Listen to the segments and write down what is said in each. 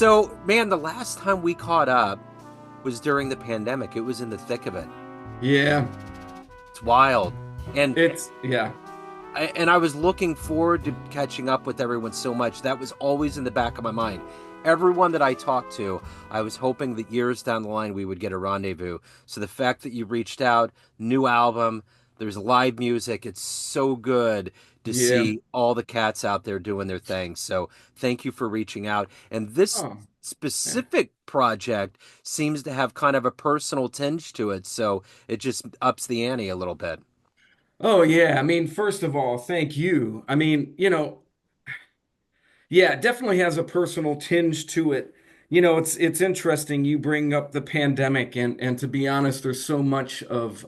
So, man, the last time we caught up was during the pandemic. It was in the thick of it. Yeah, It's wild. And yeah. I was looking forward to catching up with everyone so much. That was always in the back of my mind. Everyone that I talked to, I was hoping that years down the line we would get a rendezvous. So the fact that you reached out, new album, there's live music, it's so good to Yeah. see all the cats out there doing their thing. So thank you for reaching out. And this Oh, yeah. specific project seems to have kind of a personal tinge to it. So it just ups the ante a little bit. Oh, yeah. I mean, first of all, thank you. I mean, yeah, it definitely has a personal tinge to it. It's interesting you bring up the pandemic and to be honest, there's so much of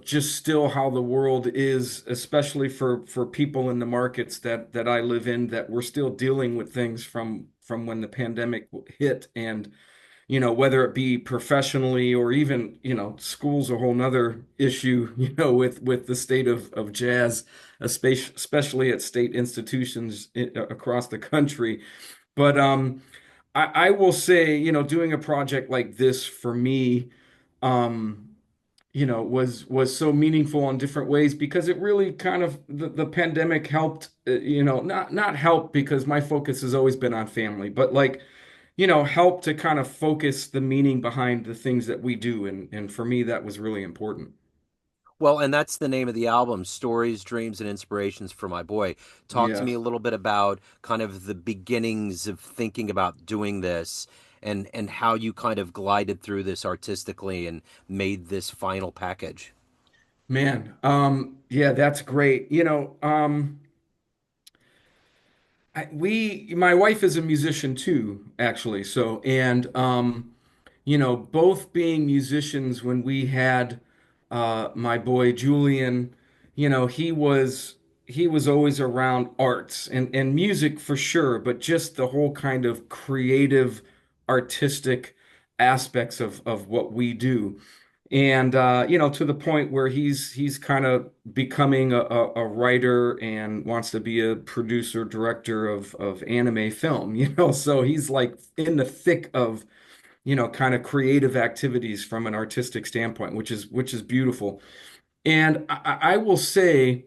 just still how the world is, especially for people in the markets that I live in, that we're still dealing with things from when the pandemic hit. And whether it be professionally or even, school's a whole nother issue, with the state of jazz, especially at state institutions across the country. But I will say, doing a project like this for me, um, was so meaningful in different ways because it really kind of the pandemic helped, not help because my focus has always been on family, but like help to kind of focus the meaning behind the things that we do. And for me, that was really important. Well, and that's the name of the album, Stories, Dreams, and Inspirations for My Boy. Talk to me a Yes. little bit about kind of the beginnings of thinking about doing this and how you kind of glided through this artistically and made this final package. Man, yeah, that's great. My wife is a musician too, actually. So, and both being musicians when we had my boy Julian, he was always around arts and music for sure, but just the whole kind of creative, artistic aspects of what we do. And to the point where he's kind of becoming a writer and wants to be a producer, director of anime film, so he's like in the thick of kind of creative activities from an artistic standpoint, which is beautiful. And I will say,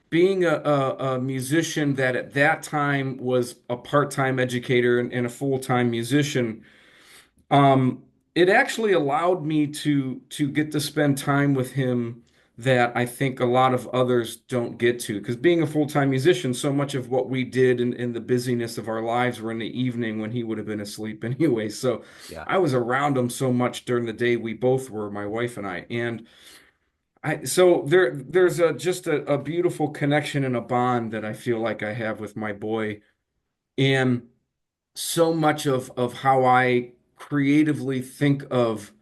being a musician that at that time was a part-time educator and a full-time musician, it actually allowed me to get to spend time with him that I think a lot of others don't get to. Because being a full-time musician, so much of what we did in the busyness of our lives were in the evening when he would have been asleep anyway. So Yeah. I was around him so much during the day. We both were, my wife and I. And so there's just a beautiful connection and a bond that I feel like I have with my boy. And so much of how I creatively think of,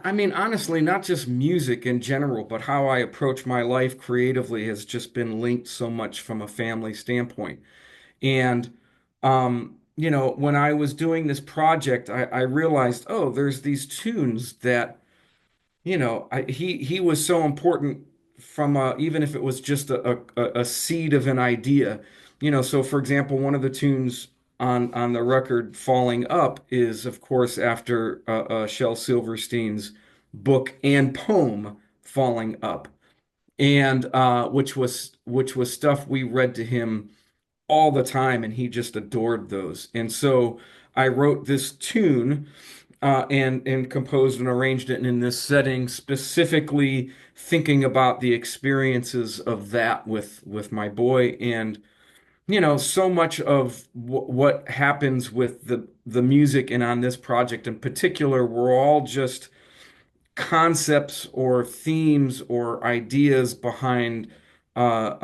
I mean, honestly, not just music in general, but how I approach my life creatively has just been linked so much from a family standpoint. And, when I was doing this project, I realized, oh, there's these tunes that he was so important from even if it was just a seed of an idea. So for example, one of the tunes on the record, "Falling Up," is of course after Shel Silverstein's book and poem, "Falling Up," and which was stuff we read to him all the time, and he just adored those. And so I wrote this tune and composed and arranged it in this setting, specifically thinking about the experiences of that with my boy. And so much of what happens with the music and on this project in particular were all just concepts or themes or ideas behind uh,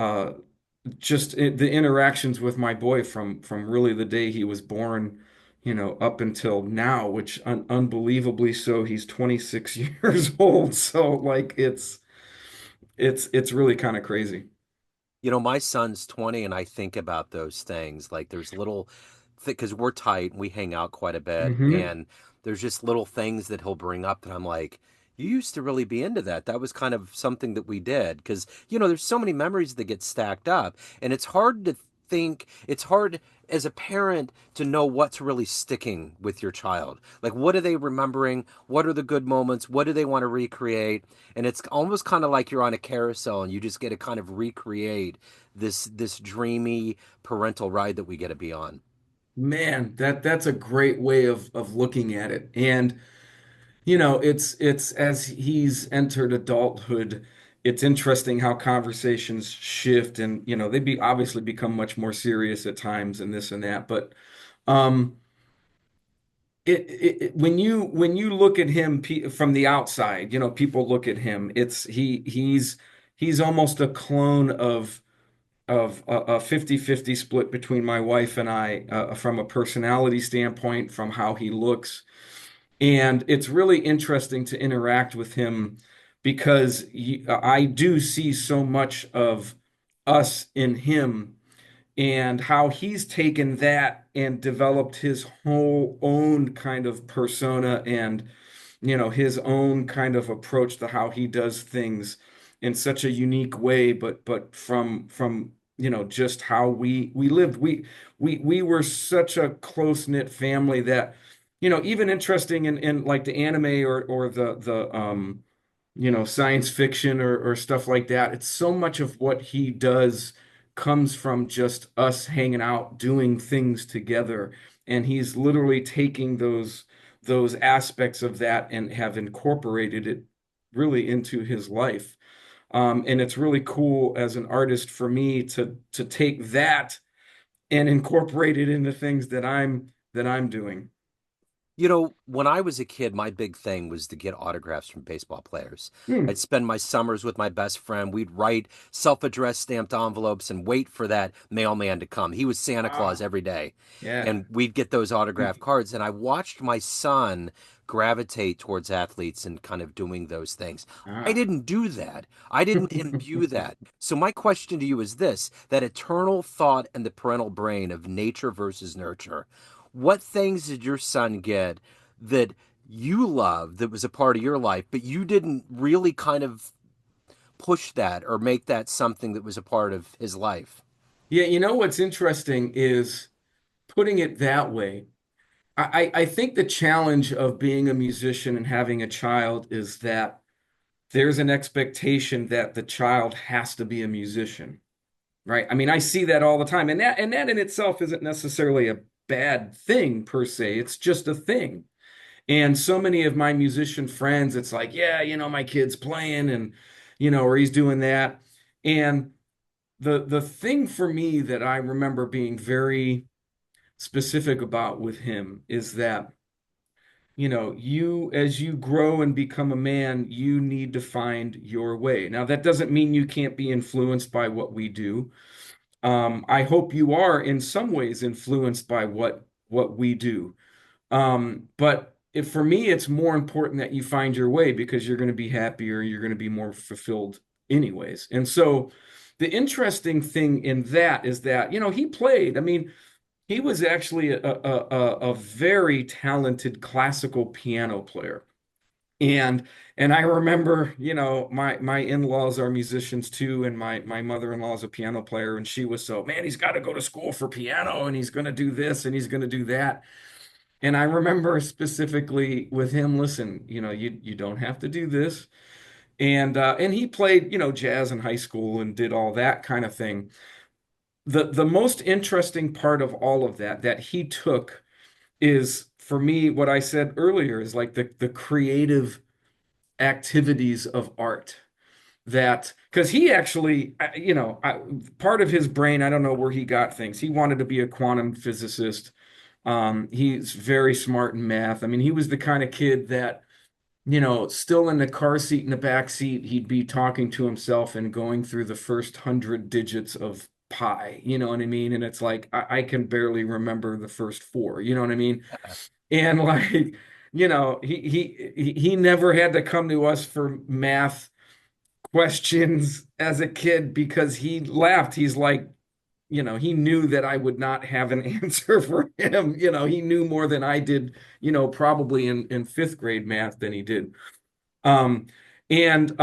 uh, the interactions with my boy from really the day he was born, up until now, which unbelievably so, he's 26 years old. So like it's really kind of crazy. My son's 20 and I think about those things. Like there's little because we're tight, we hang out quite a bit, Hmm. and there's just little things that he'll bring up that I'm like, you used to really be into that. That was kind of something that we did because, there's so many memories that get stacked up, and it's hard to think it's hard as a parent to know what's really sticking with your child. Like, what are they remembering? What are the good moments? What do they want to recreate? And it's almost kind of like you're on a carousel and you just get to kind of recreate this dreamy parental ride that we get to be on. Man, that's a great way of looking at it. And you know, it's as he's entered adulthood, it's interesting how conversations shift and you know, they be obviously become much more serious at times and this and that. But um when you look at him from the outside, you know, people look at him, he's almost a clone of a 50-50 split between my wife and I from a personality standpoint, from how he looks. And it's really interesting to interact with him because I do see so much of us in him and how he's taken that and developed his whole own kind of persona and you know his own kind of approach to how he does things in such a unique way but from you know just how we lived we were such a close-knit family that you know even interesting in like the anime or the you know, science fiction or stuff like that. It's so much of what he does comes from just us hanging out, doing things together. And he's literally taking those aspects of that and have incorporated it really into his life. And it's really cool as an artist for me to take that and incorporate it into things that I'm doing. You know, when I was a kid, my big thing was to get autographs from baseball players. I'd Hmm. spend my summers with my best friend. We'd write self-addressed stamped envelopes and wait for that mailman to come. He was Santa Claus Ah, every day. yeah. And we'd get those autograph cards. And I watched my son gravitate towards athletes and kind of doing those things. I Ah. didn't do that. I didn't imbue that. So my question to you is this, that eternal thought and the parental brain of nature versus nurture. What things did your son get that you loved that was a part of your life, but you didn't really kind of push that or make that something that was a part of his life? Yeah, you know what's interesting is putting it that way. I think the challenge of being a musician and having a child is that there's an expectation that the child has to be a musician, right? I mean, I see that all the time, and that in itself isn't necessarily a bad thing per se. It's just a thing. And so many of my musician friends, it's like, yeah, you know, my kid's playing and you know, or he's doing that. And the thing for me that I remember being very specific about with him is that, you know, you as you grow and become a man, you need to find your way. Now, that doesn't mean you can't be influenced by what we do. I hope you are in some ways influenced by what we do. But if for me, it's more important that you find your way because you're going to be happier, you're going to be more fulfilled anyways. And so the interesting thing in that is that, you know, he played. I mean, he was actually a very talented classical piano player. And and I remember, you know, my in-laws are musicians too, and my mother-in-law is a piano player, and she was so, man, he's got to go to school for piano, and he's going to do this, and he's going to do that. And I remember specifically with him, listen, you know, you don't have to do this. And he played, you know, jazz in high school and did all that kind of thing. The most interesting part of all of that that he took is for me what I said earlier is like the creative activities of art that because he actually you know part of his brain I don't know where he got things he wanted to be a quantum physicist. He's very smart in math. I mean he was the kind of kid that you know still in the car seat in the back seat he'd be talking to himself and going through the first 100 digits of pi, you know what I mean, and it's like I can barely remember the first four, you know what I mean. And like you know he never had to come to us for math questions as a kid because he laughed. He's like, you know, he knew that I would not have an answer for him. You know, he knew more than I did, you know, probably in fifth grade math than he did. Um, and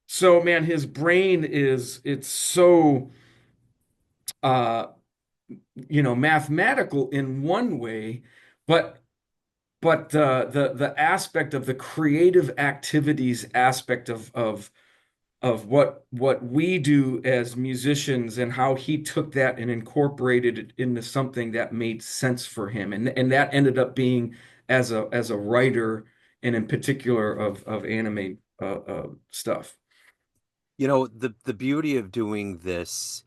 so man, his brain is it's so mathematical in one way, but the aspect of the creative activities aspect of what we do as musicians and how he took that and incorporated it into something that made sense for him, and that ended up being as a writer and in particular of anime stuff. You know, the beauty of doing this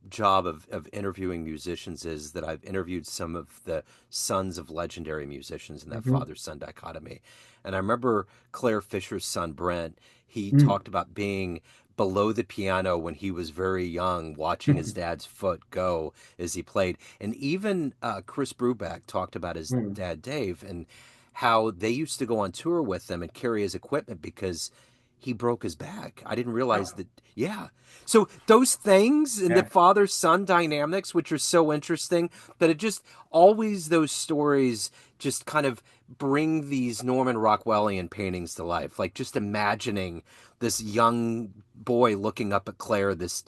job of interviewing musicians is that I've interviewed some of the sons of legendary musicians in that Hmm. father-son dichotomy. And I remember Claire Fisher's son, Brent, he Mm. talked about being below the piano when he was very young, watching his dad's foot go as he played. And even Chris Brubeck talked about his Mm. dad, Dave, and how they used to go on tour with them and carry his equipment because he broke his back. I didn't realize Oh, that. Yeah. So those things in the yeah, father son dynamics, which are so interesting, that it just always those stories just kind of bring these Norman Rockwellian paintings to life. Like just imagining this young boy looking up at Claire, this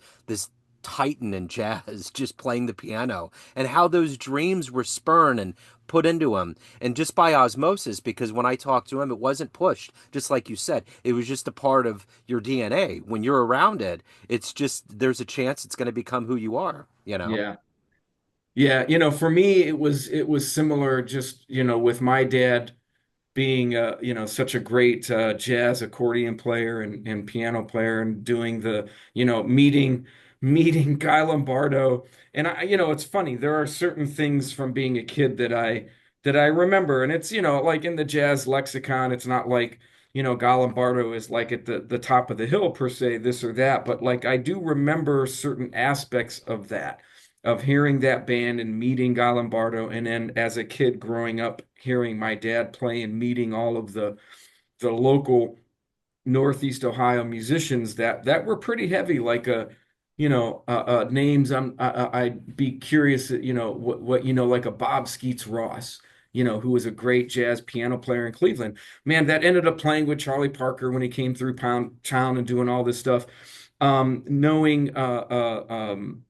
titan in jazz, just playing the piano, and how those dreams were spurned and put into him, and just by osmosis, because when I talked to him, it wasn't pushed, just like you said, it was just a part of your DNA. When you're around it, it's just there's a chance it's going to become who you are, you know. yeah. Yeah, for me it was similar just, with my dad being such a great jazz accordion player and piano player and doing the meeting Guy Lombardo. And it's funny, there are certain things from being a kid that I remember, and it's like in the jazz lexicon, it's not like Guy Lombardo is like at the top of the hill per se, this or that, but like I do remember certain aspects of that, of hearing that band and meeting Guy Lombardo, and then as a kid growing up, hearing my dad play and meeting all of the local Northeast Ohio musicians that were pretty heavy, like names. I'd be curious, what like a Bob Skeets Ross, who was a great jazz piano player in Cleveland. Man, that ended up playing with Charlie Parker when he came through Pound Town and doing all this stuff. Knowing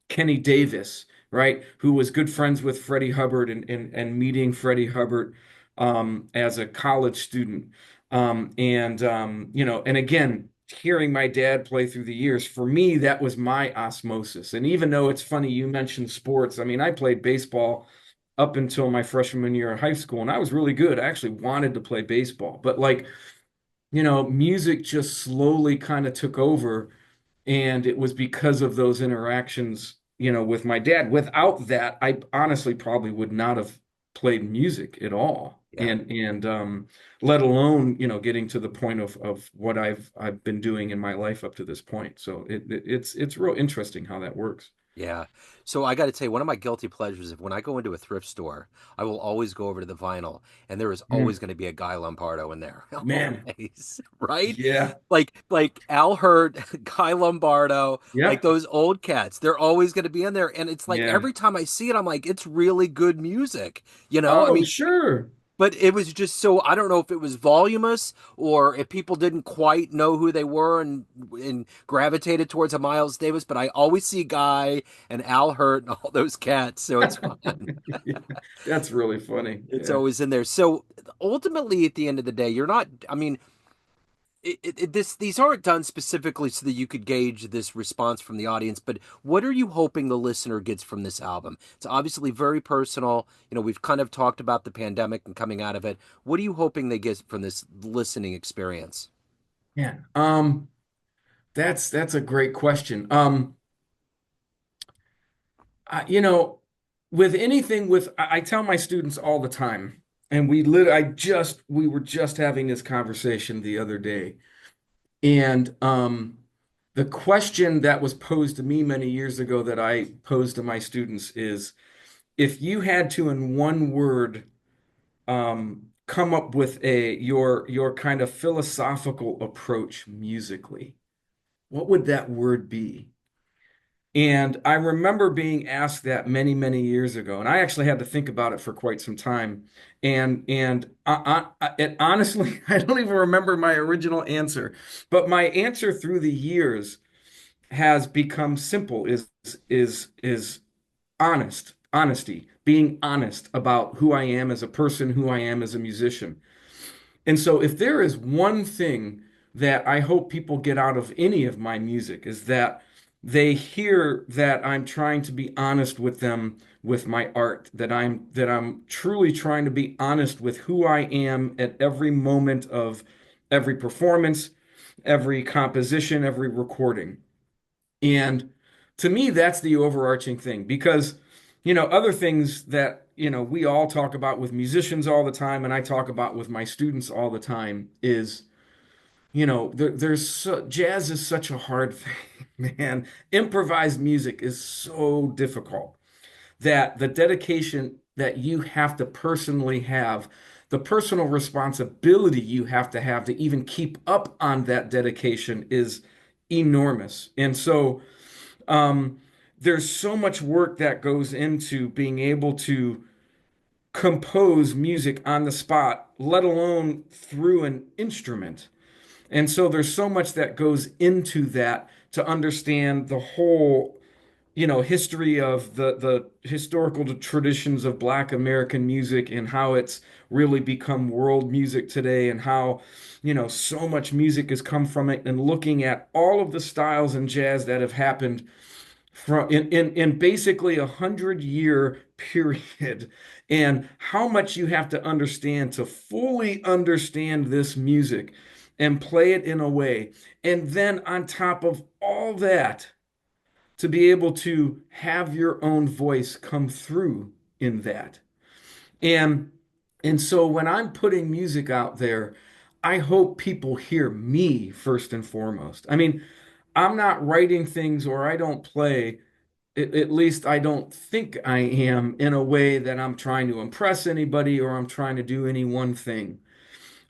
Kenny Davis, right, who was good friends with Freddie Hubbard, and meeting Freddie Hubbard as a college student. And again, hearing my dad play through the years, for me, that was my osmosis. And even though it's funny you mentioned sports, I mean, I played baseball up until my freshman year of high school, and I was really good. I actually wanted to play baseball, but like, music just slowly kind of took over. And it was because of those interactions, with my dad. Without that, I honestly probably would not have played music at all. Yeah. And let alone, getting to the point of what I've been doing in my life up to this point. So it's real interesting how that works. Yeah. So I got to tell you, one of my guilty pleasures is when I go into a thrift store, I will always go over to the vinyl, and there is always Mm. going to be a Guy Lombardo in there. Man, Always, right? yeah, Like Al Hurt, Guy Lombardo, like yep, those old cats. They're always going to be in there, and it's like yeah. every time I see it, I'm like, it's really good music. You know, I Oh, mean, sure. but it was just so I don't know if it was voluminous or if people didn't quite know who they were and gravitated towards a Miles Davis, but I always see Guy and Al Hurt and all those cats, so it's fun. That's really funny. It's Yeah. always in there. So ultimately, at the end of the day, you're not. I mean, these aren't done specifically so that you could gauge this response from the audience, but what are you hoping the listener gets from this album? It's obviously very personal. You know, we've kind of talked about the pandemic and coming out of it. What are you hoping they get from this listening experience? Yeah. That's a great question. I, you know, with anything with I tell my students all the time, and we were just having this conversation the other day, and the question that was posed to me many years ago that I posed to my students is, if you had to in one word come up with your kind of philosophical approach musically, what would that word be? And I remember being asked that many, many years ago, and I actually had to think about it for quite some time. And honestly, I don't even remember my original answer, but my answer through the years has become simple. Is honesty, being honest about who I am as a person, who I am as a musician. And so, if there is one thing that I hope people get out of any of my music, is that they hear that I'm trying to be honest with them with my art, that I'm truly trying to be honest with who I am at every moment of every performance, every composition, every recording. And to me, that's the overarching thing because, other things that, we all talk about with musicians all the time, and I talk about with my students all the time is, jazz is such a hard thing, man. Improvised music is so difficult that the dedication that you have to personally have, the personal responsibility you have to even keep up on that dedication is enormous. And so, um, there's so much work that goes into being able to compose music on the spot, let alone through an instrument. And so there's so much that goes into that to understand the whole, history of the historical traditions of Black American music and how it's really become world music today and how, so much music has come from it and looking at all of the styles in jazz that have happened from in basically 100-year period and how much you have to understand to fully understand this music and play it in a way. And then on top of all that, to be able to have your own voice come through in that. And and so when I'm putting music out there, I hope people hear me first and foremost. I mean, I'm not writing things or I don't play, at least I don't think I am, in a way that I'm trying to impress anybody or I'm trying to do any one thing.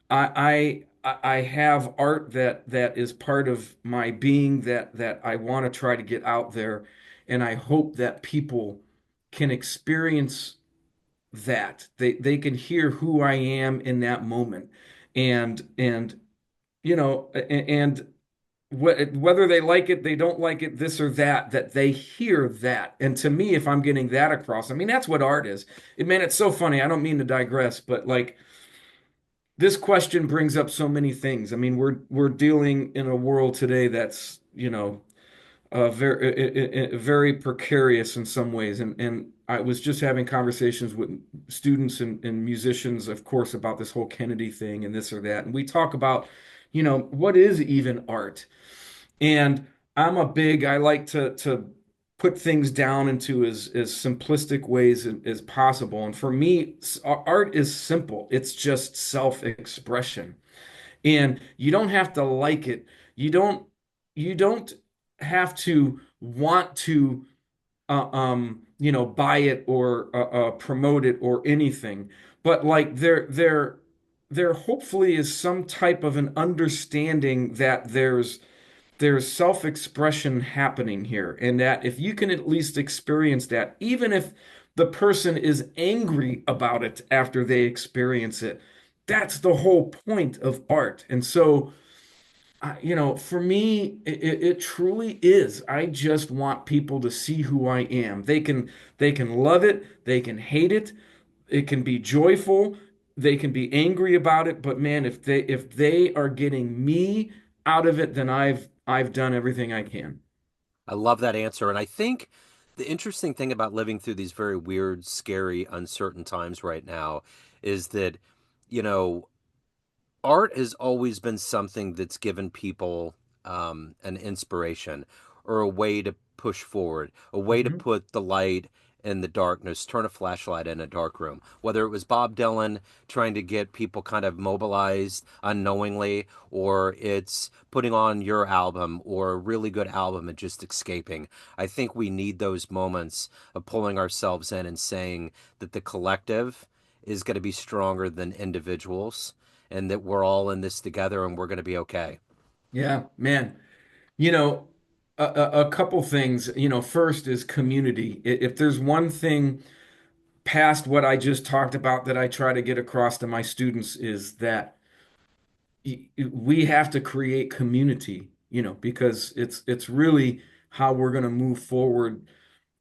I have art that is part of my being that I want to try to get out there, and I hope that people can experience that. They can hear who I am in that moment, and and whether they like it, they don't like it, this or that, that they hear that. And to me, if I'm getting that across, I mean, that's what art is. Man, it's so funny. I don't mean to digress, but like this question brings up so many things. I mean, we're dealing in a world today that's, very precarious in some ways. And I was just having conversations with students and musicians, of course, about this whole Kennedy thing and this or that. And we talk about, what is even art? And I like to put things down into as simplistic ways as possible. And for me, art is simple. It's just self-expression. And you don't have to like it. You don't have to want to buy it or promote it or anything. But like there hopefully is some type of an understanding that there's self-expression happening here, and that if you can at least experience that, even if the person is angry about it after they experience it, that's the whole point of art. And so, for me, it truly is. I just want people to see who I am. They can love it, they can hate it, it can be joyful, they can be angry about it, but man, if they are getting me out of it, then I've done everything I can. I love that answer. And I think the interesting thing about living through these very weird, scary, uncertain times right now is that, you know, art has always been something that's given people an inspiration or a way to push forward, a way to Mhm. put the light in the darkness, turn a flashlight in a dark room. Whether it was Bob Dylan trying to get people kind of mobilized unknowingly, or it's putting on your album or a really good album and just escaping. I think we need those moments of pulling ourselves in and saying that the collective is going to be stronger than individuals and that we're all in this together and we're going to be okay. Yeah, man. You know, a couple things. First is community. If there's one thing past what I just talked about that I try to get across to my students is that we have to create community, because it's really how we're going to move forward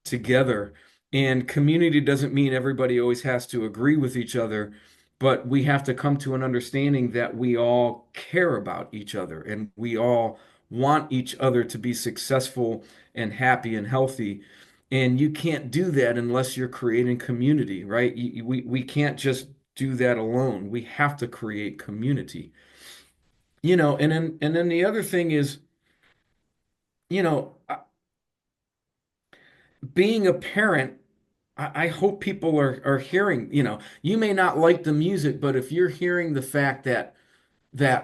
together. And community doesn't mean everybody always has to agree with each other, but we have to come to an understanding that we all care about each other and we all want each other to be successful and happy and healthy. And you can't do that unless you're creating community, right? We can't just do that alone. We have to create community. And then the other thing is, you know, being a parent, I hope people are hearing, you may not like the music, but if you're hearing the fact that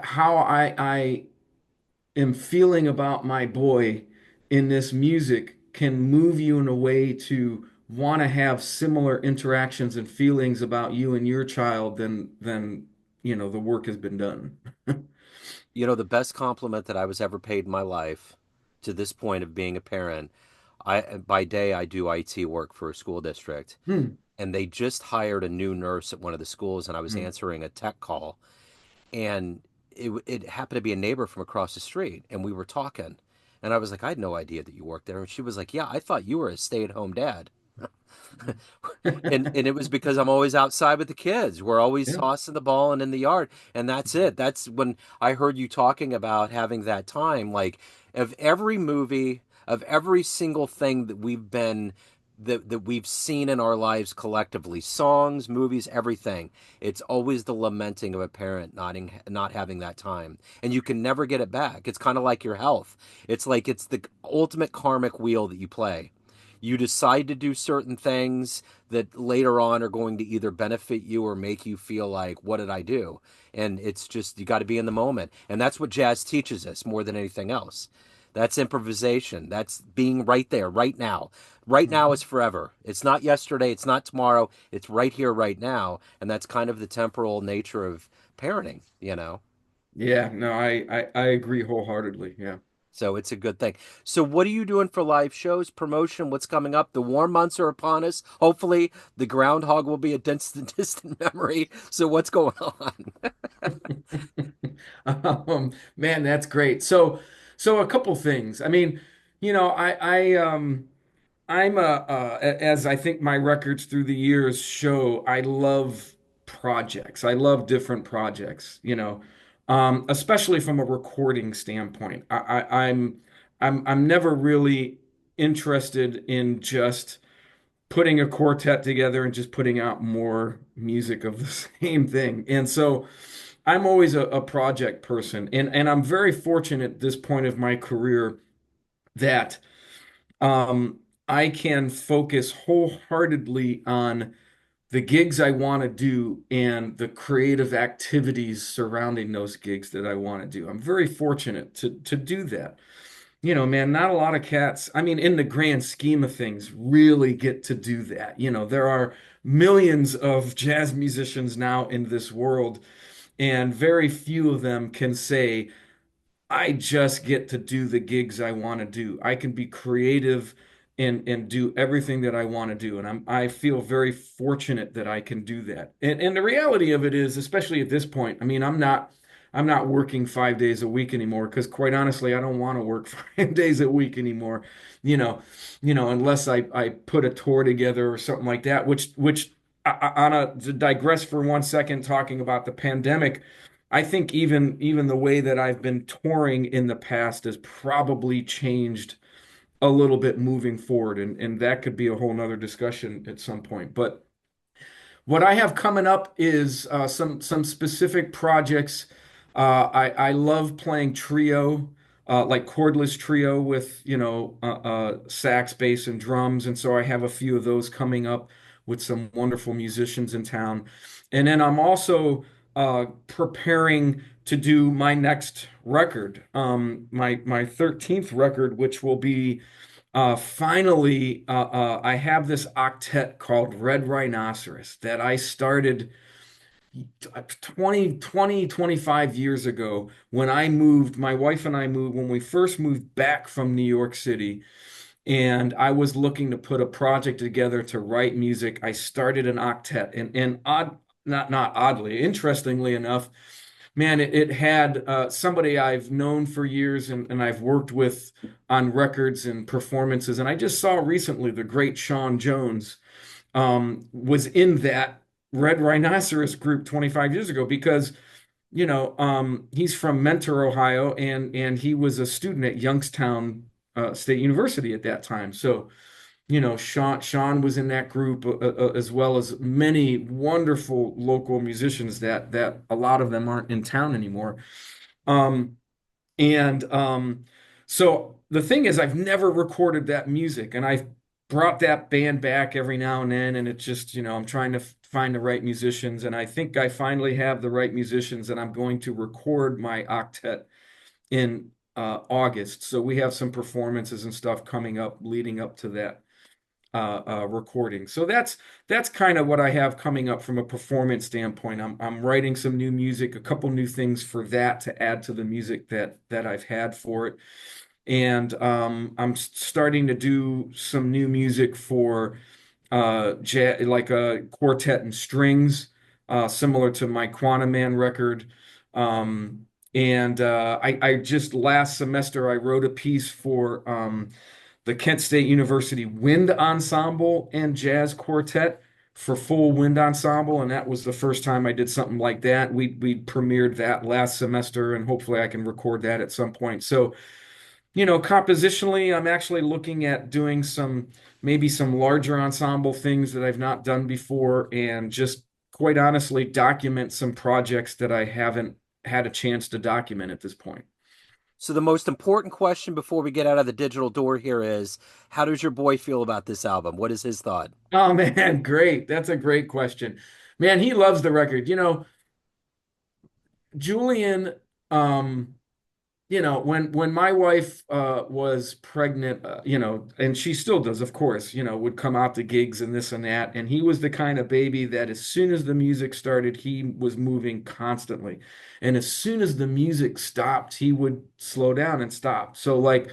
how I am feeling about my boy in this music can move you in a way to want to have similar interactions and feelings about you and your child, then the work has been done. You know, the best compliment that I was ever paid in my life to this point of being a parent, by day I do IT work for a school district, Hmm. and they just hired a new nurse at one of the schools, and I was Hmm. answering a tech call, and it happened to be a neighbor from across the street, and we were talking, and I was like, I had no idea that you worked there, and she was like, yeah, I thought you were a stay-at-home dad. And it was because I'm always outside with the kids. We're always Yeah. tossing the ball and in the yard, and that's it. That's when I heard you talking about having that time, like of every movie, of every single thing that we've seen in our lives collectively, songs, movies, everything. It's always the lamenting of a parent not having that time, and you can never get it back. It's kind of like your health. It's like it's the ultimate karmic wheel that you play. You decide to do certain things that later on are going to either benefit you or make you feel like, what did I do? And it's just, you got to be in the moment. And that's what jazz teaches us more than anything else. That's improvisation. That's being right there, right now. Right now is Mhm. forever. It's not yesterday. It's not tomorrow. It's right here, right now. And that's kind of the temporal nature of parenting, you know? Yeah, no, I agree wholeheartedly. Yeah. So it's a good thing. So what are you doing for live shows, promotion? What's coming up? The warm months are upon us. Hopefully, the groundhog will be a distant, distant memory. So what's going on? Man, that's great. So a couple things. I mean, I'm as I think my records through the years show, I love projects. I love different projects, especially from a recording standpoint. I'm never really interested in just putting a quartet together and just putting out more music of the same thing. And so I'm always a project person. And I'm very fortunate at this point of my career that um, I can focus wholeheartedly on the gigs I want to do and the creative activities surrounding those gigs that I want to do. I'm very fortunate to do that. Man, not a lot of cats, I mean, in the grand scheme of things, really get to do that. There are millions of jazz musicians now in this world, and very few of them can say, I just get to do the gigs I want to do. I can be creative and do everything that I want to do. And I feel very fortunate that I can do that. And the reality of it is, especially at this point, I mean, I'm not working 5 days a week anymore because quite honestly, I don't want to work 5 days a week anymore, you know, unless I put a tour together or something like that, which to digress for 1 second, talking about the pandemic. I think even the way that I've been touring in the past has probably changed a little bit moving forward, and that could be a whole nother discussion at some point. But what I have coming up is some specific projects. I love playing trio, like cordless trio with sax, bass, and drums, and so I have a few of those coming up with some wonderful musicians in town. And then I'm also preparing to do my next record, my 13th record, which will be finally, I have this octet called Red Rhinoceros that I started 25 years ago when my wife and I moved, when we first moved back from New York City, and I was looking to put a project together to write music. I started an octet, and not oddly, interestingly enough, man, it had somebody I've known for years and I've worked with on records and performances. And I just saw recently the great Sean Jones was in that Red Rhinoceros group 25 years ago because, he's from Mentor, Ohio, and he was a student at Youngstown State University at that time. So, Sean was in that group as well as many wonderful local musicians that a lot of them aren't in town anymore. Um, and so the thing is, I've never recorded that music, and I've brought that band back every now and then, and it's just, I'm trying to find the right musicians, and I think I finally have the right musicians, and I'm going to record my octet in August. So we have some performances and stuff coming up leading up to that recording. So that's kind of what I have coming up from a performance standpoint. I'm writing some new music, a couple new things for that to add to the music that I've had for it. And I'm starting to do some new music for jazz, like a quartet and strings, similar to my Quantum Man record. I just last semester I wrote a piece for the Kent State University Wind Ensemble and Jazz Quartet for full wind ensemble, and that was the first time I did something like that. We premiered that last semester, and hopefully I can record that at some point. So, compositionally, I'm actually looking at doing maybe some larger ensemble things that I've not done before, and just quite honestly document some projects that I haven't had a chance to document at this point. So the most important question before we get out of the digital door here is, how does your boy feel about this album? What is his thought? Oh man, great. That's a great question. Man, he loves the record. Julian, when my wife was pregnant, and she still does, of course, would come out to gigs and this and that. And he was the kind of baby that as soon as the music started, he was moving constantly. And as soon as the music stopped, he would slow down and stop. So like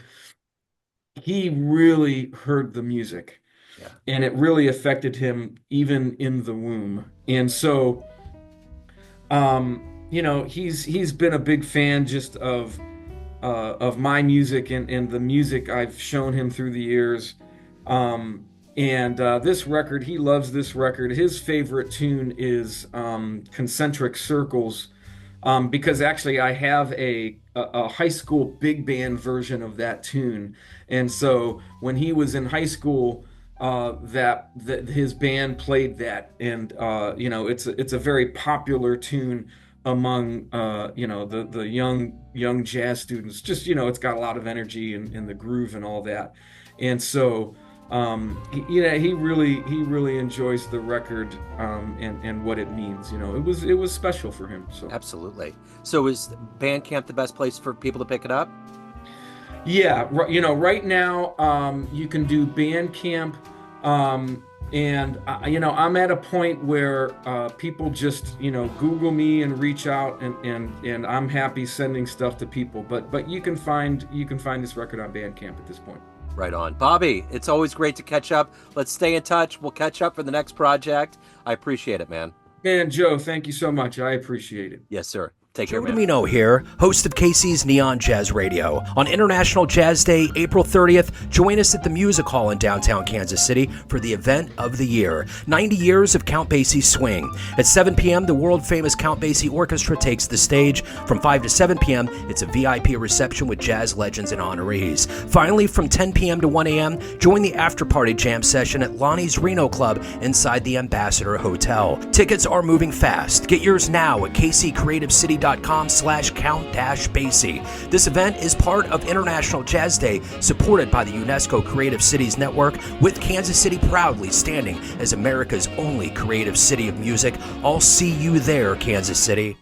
he really heard the music. Yeah. And it really affected him even in the womb. And so he's been a big fan just of my music and the music I've shown him through the years. This record, he loves this record. His favorite tune is Concentric Circles, because actually I have a high school big band version of that tune. And so when he was in high school, that his band played that, and it's a very popular tune among the young jazz students. Just it's got a lot of energy and the groove and all that. And so he really enjoys the record, and what it means. It was special for him. So Absolutely. So is Bandcamp the best place for people to pick it up? yeah, right now you can do Bandcamp, and I'm at a point where people just Google me and reach out, and I'm happy sending stuff to people. But you can find this record on Bandcamp at this point. Right on. Bobby, it's always great to catch up. Let's stay in touch. We'll catch up for the next project. I appreciate it, man. Man, Joe, thank you so much. I appreciate it. Yes, sir. Take care, Joe man. Domino here, host of KC's Neon Jazz Radio. On International Jazz Day, April 30th, join us at the Music Hall in downtown Kansas City for the event of the year, 90 Years of Count Basie Swing. At 7 p.m., the world-famous Count Basie Orchestra takes the stage. From 5 to 7 p.m., it's a VIP reception with jazz legends and honorees. Finally, from 10 p.m. to 1 a.m., join the after-party jam session at Lonnie's Reno Club inside the Ambassador Hotel. Tickets are moving fast. Get yours now at kccreativecity.com/count-basie. This event is part of International Jazz Day, supported by the UNESCO Creative Cities Network, with Kansas City proudly standing as America's only creative city of music. I'll see you there, Kansas City.